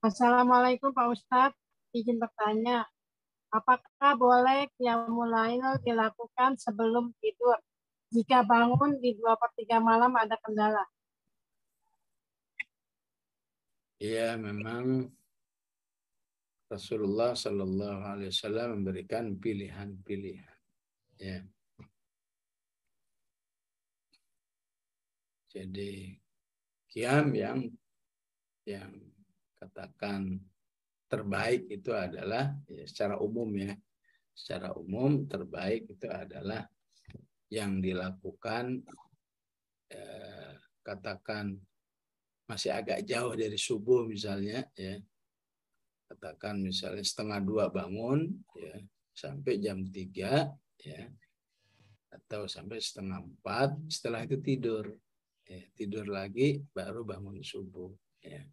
Assalamualaikum Pak Ustadz. Izin bertanya, apakah boleh qiyamul lail dilakukan sebelum tidur jika bangun di 2/3 malam ada kendala? Iya, memang Rasulullah Shallallahu Alaihi Wasallam memberikan pilihan-pilihan. Ya. Jadi qiyam yang katakan terbaik itu adalah ya, secara umum ya. Secara umum terbaik itu adalah yang dilakukan katakan masih agak jauh dari subuh misalnya ya. Katakan misalnya 1:30 bangun ya sampai jam 3 ya atau sampai 3:30 setelah itu tidur. Ya, tidur lagi baru bangun subuh ya.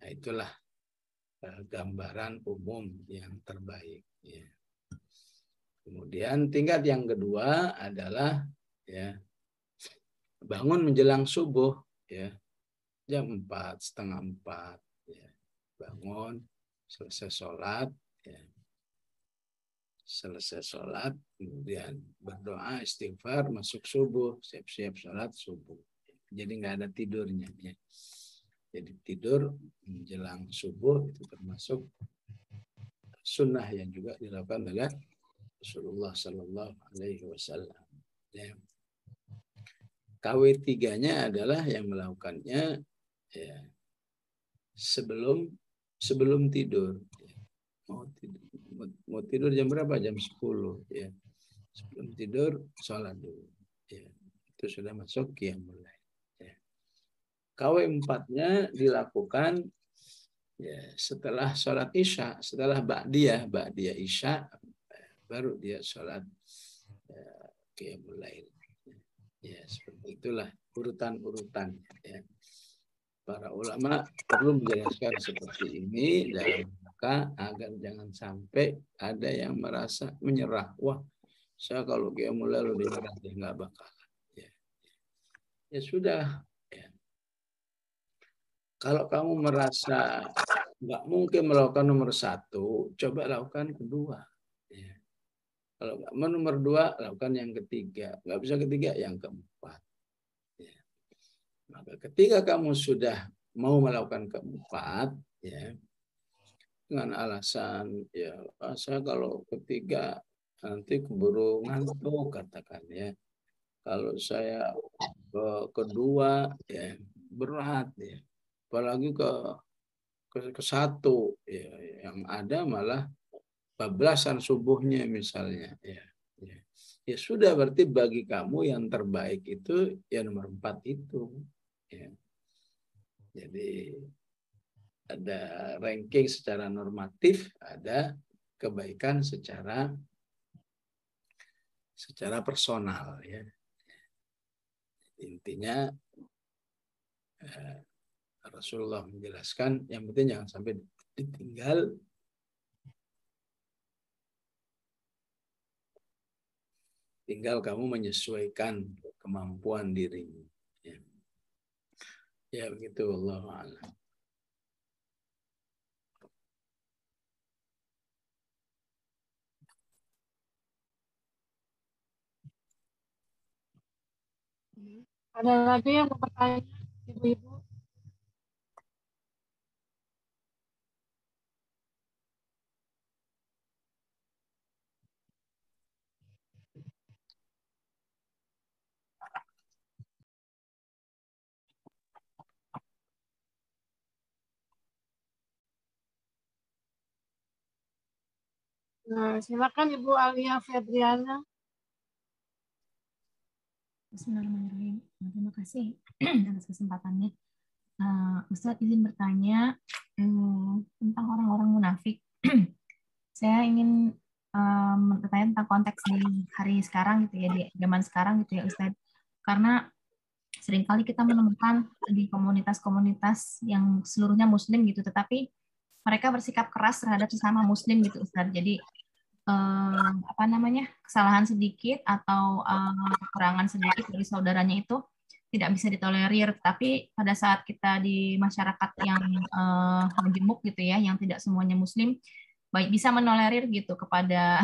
Nah, itulah gambaran umum yang terbaik ya. Kemudian tingkat yang kedua adalah ya bangun menjelang subuh ya jam 4, 3:30 ya. Bangun selesai sholat ya. Selesai sholat kemudian berdoa istighfar masuk subuh siap-siap sholat subuh. Jadi nggak ada tidurnya ya. Jadi tidur menjelang subuh itu termasuk sunnah yang juga dilakukan oleh Rasulullah Sallallahu Alaihi Wasallam. Ya. KW3-nya adalah yang melakukannya ya, sebelum tidur. Ya. Mau tidur jam berapa? Jam 10 ya. Sebelum tidur sholat dulu. Ya. Itu sudah masuk qiyamul lail. KW4-nya dilakukan ya, setelah sholat isya, setelah ba'diyah isya, baru dia sholat qiyamul lail. Ya, seperti itulah urutan-urutan. Ya. Para ulama perlu menjelaskan seperti ini dalam rangka agar jangan sampai ada yang merasa menyerah. Wah, saya kalau qiyamul lail udah nyerah, dia nggak bakal. Ya sudah. Kalau kamu merasa nggak mungkin melakukan nomor 1, coba lakukan kedua. Ya. Kalau nggak mau nomor 2, lakukan yang ketiga. Nggak bisa ketiga, yang keempat. Ya. Maka ketika kamu sudah mau melakukan keempat, ya, dengan alasan, ya saya kalau ketiga nanti keburu ngantuk, katakan ya. Kalau saya kedua, ya berat, ya. Apalagi ke 1 ya, yang ada malah bablasan subuhnya misalnya ya sudah berarti bagi kamu yang terbaik itu ya nomor 4 itu ya. Jadi ada ranking secara normatif, ada kebaikan secara personal ya. Intinya Rasulullah menjelaskan yang penting jangan sampai ditinggal. Tinggal kamu menyesuaikan kemampuan dirimu. Ya begitu, wallahu a'lam. Ada lagi yang mau bertanya, ibu-ibu? Nah, silakan Ibu Alia Febriana. Bismillahirrahmanirrahim. Terima kasih atas kesempatannya. Ustadz izin bertanya tentang orang-orang munafik. Saya ingin bertanya tentang konteks di hari sekarang gitu ya, di zaman sekarang gitu ya Ustadz. Karena seringkali kita menemukan di komunitas-komunitas yang seluruhnya muslim gitu, tetapi mereka bersikap keras terhadap sesama muslim gitu Ustadz. Jadi kesalahan sedikit atau kekurangan sedikit dari saudaranya itu tidak bisa ditolerir. Tapi pada saat kita di masyarakat yang majemuk gitu ya, yang tidak semuanya Muslim, baik bisa menolerir gitu kepada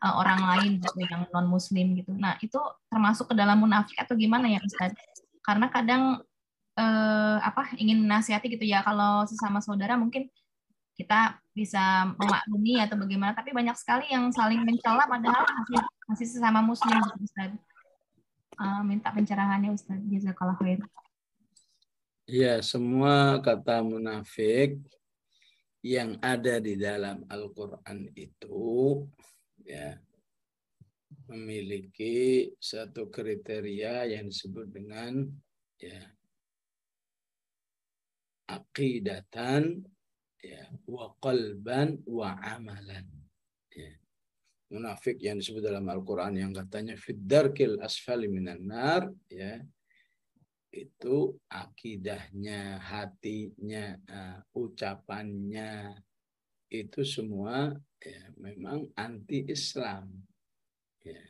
orang lain gitu yang non Muslim gitu. Nah itu termasuk ke dalam munafik atau gimana ya Ustaz? Karena kadang ingin menasihati gitu ya, kalau sesama saudara mungkin kita bisa memaklumi atau bagaimana, tapi banyak sekali yang saling mencela padahal masih sesama Muslim gitu Ustaz. Minta pencerahannya Ustaz. Jazakallah khair. Ya, semua kata munafik yang ada di dalam Al-Quran itu ya memiliki satu kriteria yang disebut dengan ya aqidatan ya wa qalban wa amalan. Ya. Munafik yang disebut dalam Al-Quran yang katanya fiddarkil asfali minan nar ya, itu akidahnya, hatinya, ucapannya itu semua ya, memang anti-Islam. Ya.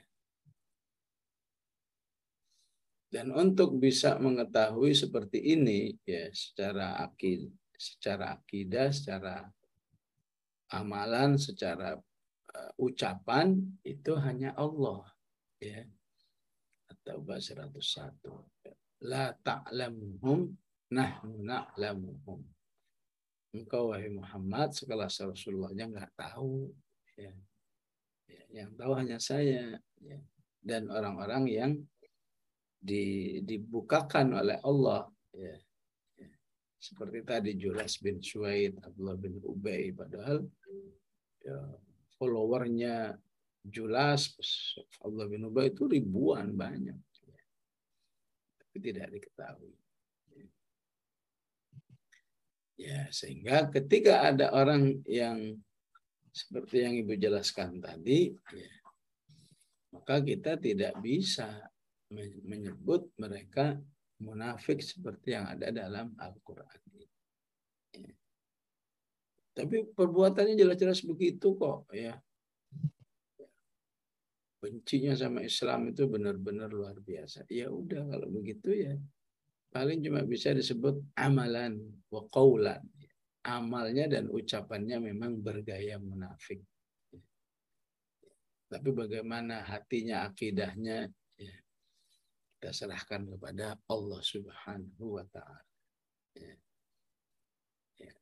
Dan untuk bisa mengetahui seperti ini ya secara akidah, secara amalan, secara ucapan itu hanya Allah ya. At-Taubah 101. La ta'lamuhum nahnu na'lamuhum. Engkau wahai Muhammad sekelas Rasulullah-nya nggak tahu ya. Yang tahu hanya saya ya. Dan orang-orang yang dibukakan oleh Allah ya. Seperti tadi Julas bin Suwaid, Abdullah bin Ubay, padahal ya, followernya Julas, Abdullah bin Ubay itu ribuan banyak ya. Tapi tidak diketahui ya. Sehingga ketika ada orang yang seperti yang Ibu jelaskan tadi ya, maka kita tidak bisa menyebut mereka munafik seperti yang ada dalam Al-Quran. Ya. Tapi perbuatannya jelas-jelas begitu kok ya. Bencinya sama Islam itu benar-benar luar biasa. Ya udah kalau begitu ya paling cuma bisa disebut amalan wa qaulan. Amalnya dan ucapannya memang bergaya munafik. Tapi bagaimana hatinya, akidahnya ya, kita serahkan kepada Allah Subhanahu wa ta'ala. Ya. Ya.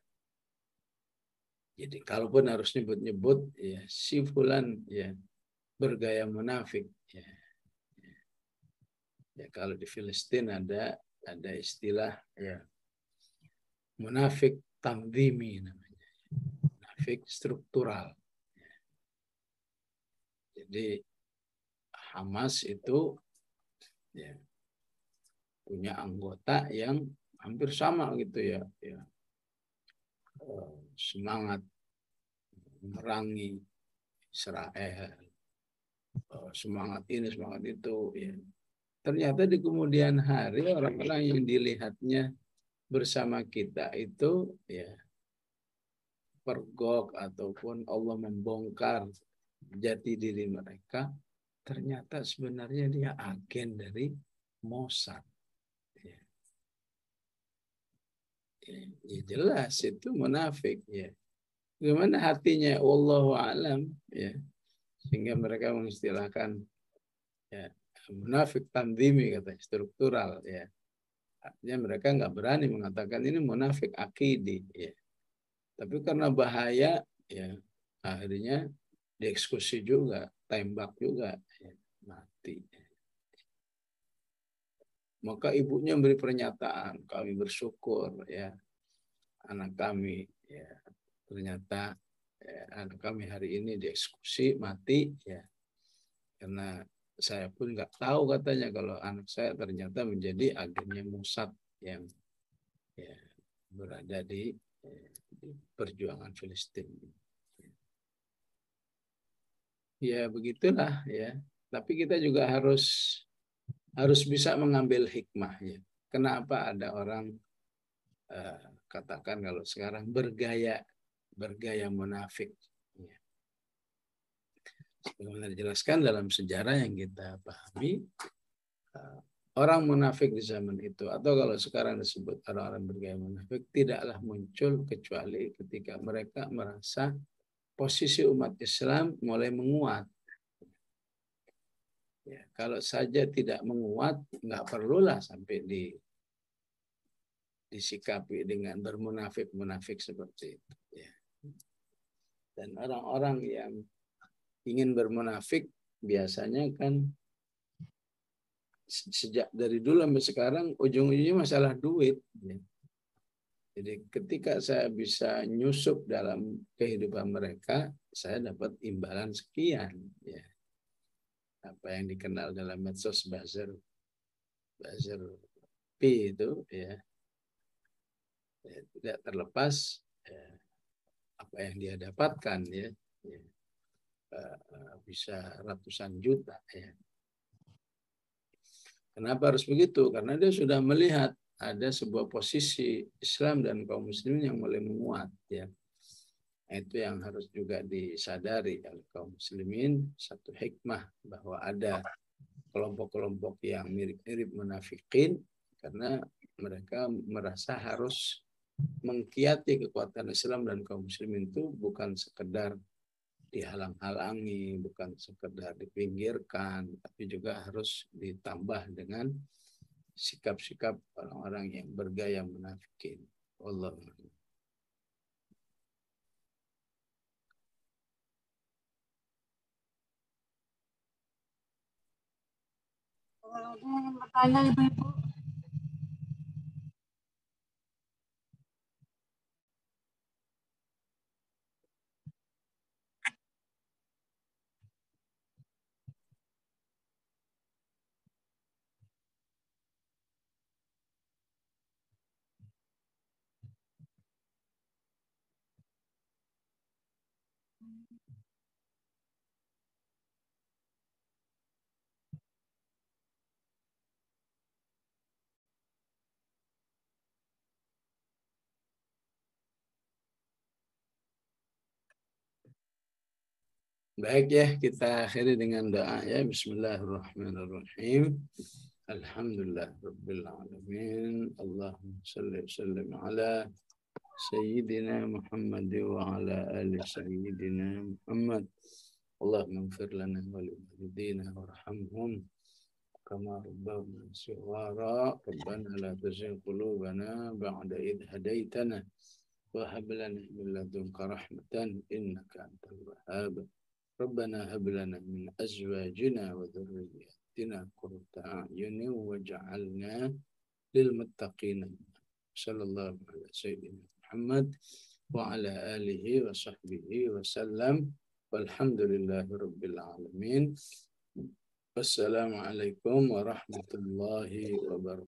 Jadi kalaupun harus nyebut-nyebut ya si fulan ya bergaya munafik ya. Ya kalau di Filistin ada istilah ya munafik tanzimi namanya. Munafik struktural. Ya. Jadi Hamas itu ya punya anggota yang hampir sama gitu ya, semangat memerangi Israel, semangat ini semangat itu ya. Ternyata di kemudian hari orang-orang yang dilihatnya bersama kita itu ya pergok ataupun Allah membongkar jati diri mereka, ternyata sebenarnya dia agen dari Mossad. Ya jelas itu munafik ya. Gimana hatinya wallahu alam ya. Sehingga mereka mengistilahkan ya munafik tanzimi katanya struktural ya. Artinya mereka nggak berani mengatakan ini munafik akidi ya. Tapi karena bahaya ya akhirnya dieksekusi juga, tembak juga ya, mati. Maka ibunya beri pernyataan, kami bersyukur ya anak kami ya ternyata ya, anak kami hari ini dieksekusi mati ya karena saya pun nggak tahu katanya kalau anak saya ternyata menjadi agennya Mossad yang ya, berada di perjuangan Filistin. Ya begitulah ya. Tapi kita juga harus bisa mengambil hikmahnya. Kenapa ada orang katakan kalau sekarang bergaya munafik. Sebagaimana dijelaskan dalam sejarah yang kita pahami, orang munafik di zaman itu, atau kalau sekarang disebut orang-orang bergaya munafik, tidaklah muncul kecuali ketika mereka merasa posisi umat Islam mulai menguat. Ya, kalau saja tidak menguat, nggak perlulah sampai disikapi dengan bermunafik-munafik seperti itu. Ya. Dan orang-orang yang ingin bermunafik biasanya kan sejak dari dulu sampai sekarang ujung-ujungnya masalah duit. Jadi ketika saya bisa nyusup dalam kehidupan mereka, saya dapat imbalan sekian. Ya. Apa yang dikenal dalam medsos buzzer P itu, ya, tidak terlepas apa yang dia dapatkan, ya, bisa ratusan juta. Ya. Kenapa harus begitu? Karena dia sudah melihat ada sebuah posisi Islam dan kaum muslimin yang mulai menguat. Ya. Itu yang harus juga disadari oleh kaum muslimin, satu hikmah bahwa ada kelompok-kelompok yang mirip-mirip munafikin karena mereka merasa harus mengkiati kekuatan Islam dan kaum muslimin itu bukan sekedar dihalang-halangi, bukan sekedar dipinggirkan, tapi juga harus ditambah dengan sikap-sikap orang-orang yang bergaya munafikin. Allah. Kalau ada yang bertanya, Ibu-ibu. Baik ya, kita akhiri dengan doa ya. Bismillahirrahmanirrahim. Alhamdulillah Rabbil Alamin. Allahumma salli wa sallim ala Sayyidina Muhammad wa ala ali Sayyidina Muhammad. Allahumma ighfir lana wa li walidina warhamhum kama rabbawna shighara. Rabbana la tuzigh qulubana ba'da idh hadaitana wa hab lana min ladunka rahmatan innaka antal wahhab. ربنا هب لنا من أزواجنا وذرياتنا قرة أعين واجعلنا للمتقين. صلى الله على سيدنا محمد وعلى آله وصحبه وسلم والحمد لله رب العالمين. والسلام عليكم ورحمة الله وبركاته.